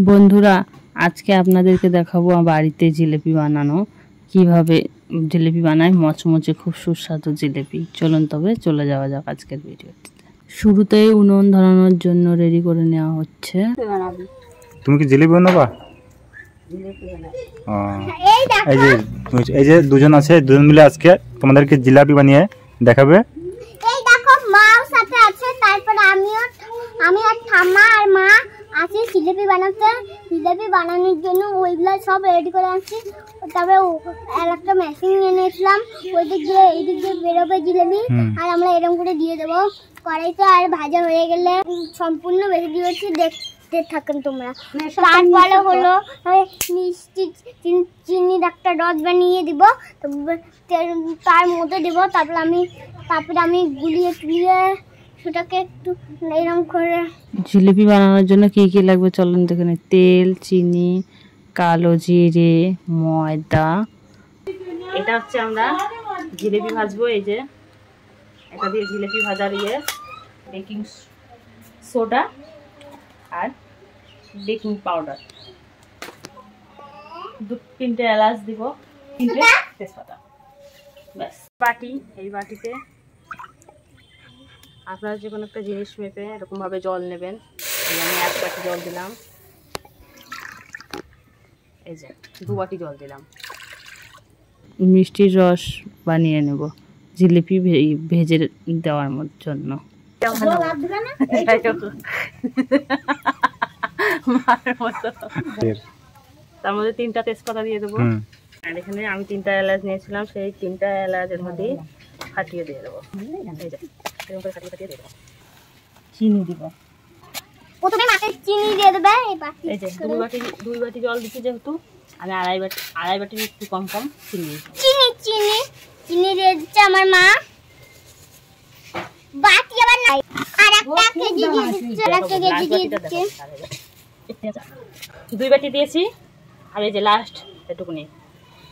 বন্ধুরা, আজকে আপনাদেরকে দেখাবো বাড়িতে জিলিপি বানানো, কিভাবে জিলিপি বানায় মচমচে খুব সুস্বাদু জিলিপি। চলুন তবে চলে যাওয়া যাক আজকের ভিডিওতে। শুরুতেই উনুন ধরানোর জন্য রেডি করে নেওয়া হচ্ছে। তুমি কি জিলিপি বানাবা? এই যে দুজন আছে, দুজন মিলে আজকে তোমাদেরকে জিলাপি বানিয়ে দেখাবে। এই দেখো মাও সাথে আছে, তারপর আমি আর ঠাম্মা আর মা আছি জিলিপি বানাতে। জিলিপি বানানোর জন্য ওইগুলো সব রেডি করে আনছি। তবে একটা মেশিন নিয়ে নিয়েছিলাম, ওই দিক দিয়ে এই দিক দিয়ে বেরোবে জিলিপি, আর আমরা এরকম করে দিয়ে দেবো কড়াইতে। আর ভাজা হয়ে গেলে সম্পূর্ণ বেশি দিয়েছি, দেখতে থাকেন তোমরা। তারপরে হলো মিষ্টি চিনি একটা রস বানিয়ে দিব, তার মধ্যে দেবো। তারপরে আমি গুলিয়ে টুলিয়ে সেটাকে একটু এরকম করে। জিলিপি বানানোর জন্য কি কি লাগবে চলুন দেখে নিই। তেল, চিনি, কালো জিরে, ময়দা। এটা হচ্ছে আমরা জিলিপি ভাজবো। এই যে এটা দিয়ে জিলিপি ভাজার বেকিং সোডা আর বেকিং পাউডার, 2-3টে এলাচ দিব, 3টে তেজপাতা, ব্যাস। বাটি, এই বাটিতে আপনারা যে কোনো একটা জিনিস মেপে এরকমভাবে জল নেবেন। আমি 1 বাটি জল দিলাম, এই যে 2 বাটি জল দিলাম। মিষ্টির রস বানিয়ে নেব জিলিপি ভেজে দেওয়ার জন্য। তার মধ্যে 3টা তেজপাতা দিয়ে দেবো। আর এখানে আমি 3টা এলাচ নিয়েছিলাম, সেই 3টা এলাচের মধ্যে ফাটিয়ে দিয়ে দেবো। এই যে এরকম করে ফাটিয়ে দিয়ে দেবো। চিনি দিব, প্রথমে মাকে চিনি দিয়ে দেবে। এই যে 2 বাটি জল দিচ্ছি, যেহেতু আমি আড়াই বাটির একটু কম চিনি দিয়ে দিচ্ছে আমার মা। বাটি আবার নাই, আর একটা কেজি দিয়ে দিচ্ছে, একটা কেজি দিয়ে দিচ্ছে। 2 বাটি দিয়েছি, আর এই যে লাস্ট এটুকুনি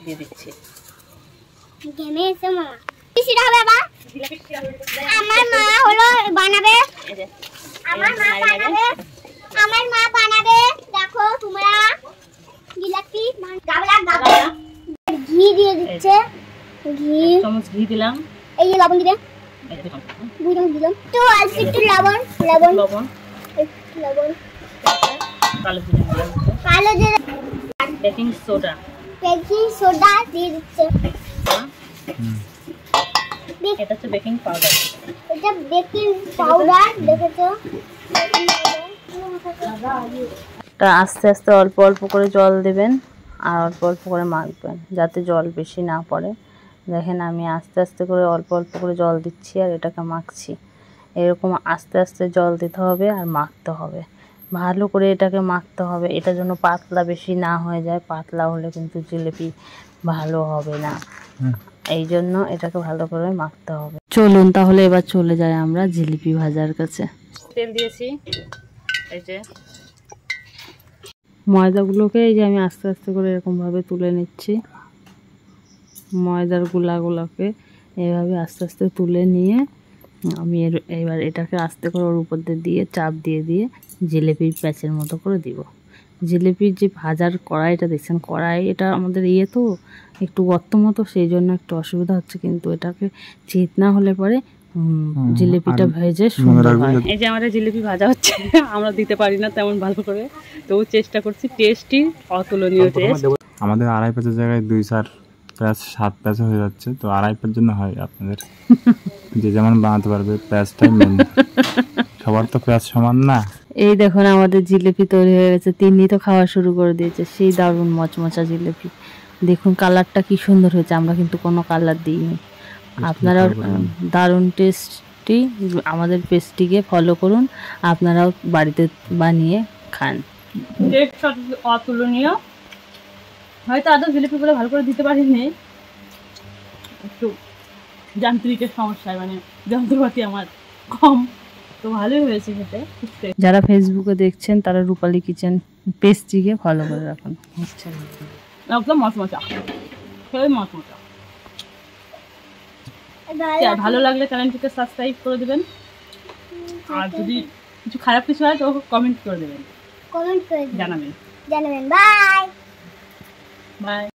দিয়ে দিচ্ছি। গেমে এসে মা কিসিরা হবে বাবা? আমার মা হলো বানাবে, এই যে আমার মা বানাবে। দেখো তোমরা জিলাপি গাবলা ঘি দিয়ে দিচ্ছে, ঘি চামচ ঘি দিলাম। এই যে লবণ দিবে, এই যে 2 চামচ দিলাম। তো একটু লবণ কালো জিরে, বেকিং সোডা দিয়ে দিচ্ছে। এটা হচ্ছে বেকিং পাউডার, এটা বেকিং পাউডার। দেখেছো, আস্তে আস্তে অল্প অল্প করে জল দেবেন আর অল্প অল্প করে মাখবেন, যাতে জল বেশি না পড়ে। দেখেন আমি আস্তে আস্তে করে অল্প অল্প করে জল দিচ্ছি আর এটাকে মাখছি। এরকম আস্তে আস্তে জল দিতে হবে আর মাখতে হবে, ভালো করে এটাকে মাখতে হবে। এটা যেন পাতলা বেশি না হয়ে যায়, পাতলা হলে কিন্তু জিলিপি ভালো হবে না। এই জন্য এটাকে ভালো করে মাখতে হবে। চলুন তাহলে এবার চলে যাই আমরা জিলিপি ভাজার কাছে। তেল দিয়েছি, এই যে ময়দাগুলোকে এই যে আমি আস্তে আস্তে করে এরকমভাবে তুলে নিচ্ছি। ময়দার গুলাগুলোকে এইভাবে আস্তে আস্তে তুলে নিয়ে আমি এবার এটাকে আস্তে করে ওর উপর দিয়ে চাপ দিয়ে জিলিপির প্যাচের মতো করে দিব। জিলিপির যে ভাজার কড়াইটা দেখছেন, কড়াই এটা আমাদের তো একটু গর্ত মতো, সেই জন্য একটু অসুবিধা হচ্ছে, কিন্তু এটাকে চিত না হলে পরে জিলিপিটা ভেজে সুন্দর হয়। এই যে আমাদের জিলিপি ভাজা হচ্ছে, আমরা দিতে পারি না তেমন ভালো করে, তবু চেষ্টা করছি। টেস্টই অতুলনীয় টেস্ট। আমাদের 2.5 প্যাচের জায়গায় 2-4 প্যাচ 7 প্যাচ হয়ে যাচ্ছে, তো 2.5 প্যাচের জন্য হয়। আপনাদের যে যেমন বানাতে পারবে, প্যাচটাই মেন। সবার তো প্যাচ সমান না। এই দেখুন আমাদের জিলিপি তৈরি হয়ে গেছে। তিনি তো খাওয়া শুরু করে দিয়েছে। সেই দারুণ মচমচা জিলিপি। দেখুন কালারটা কি সুন্দর হয়েছে, আমরা কিন্তু কোনো কালার দিইনি। আপনারা দারুণ টেস্টি আমাদের পেস্টটিকে ফলো করুন, আপনারাও বাড়িতে বানিয়ে খান। টেস্ট অতুলনীয়। হয়তো আদৌ জিলিপিগুলো ভালো করে দিতে পারিনি, একটু যান্ত্রিকের সমস্যায়, মানে যন্ত্রপাতি আমার কম, তো ভালোই হয়েছে খেতে। যারা ফেসবুকে দেখছেন তারা রূপালী কিচেন পেস্টটিকে ফলো করে রাখুন। একদম মচমচা, সেই মচমচা। ভালো লাগলে চ্যানেলটিকে সাবস্ক্রাইব করে দেবেন, আর যদি কিছু খারাপ কিছু হয় তো কমেন্ট করে দেবেন। কমেন্ট করে জানাবেন। জানাবেন। বাই। বাই।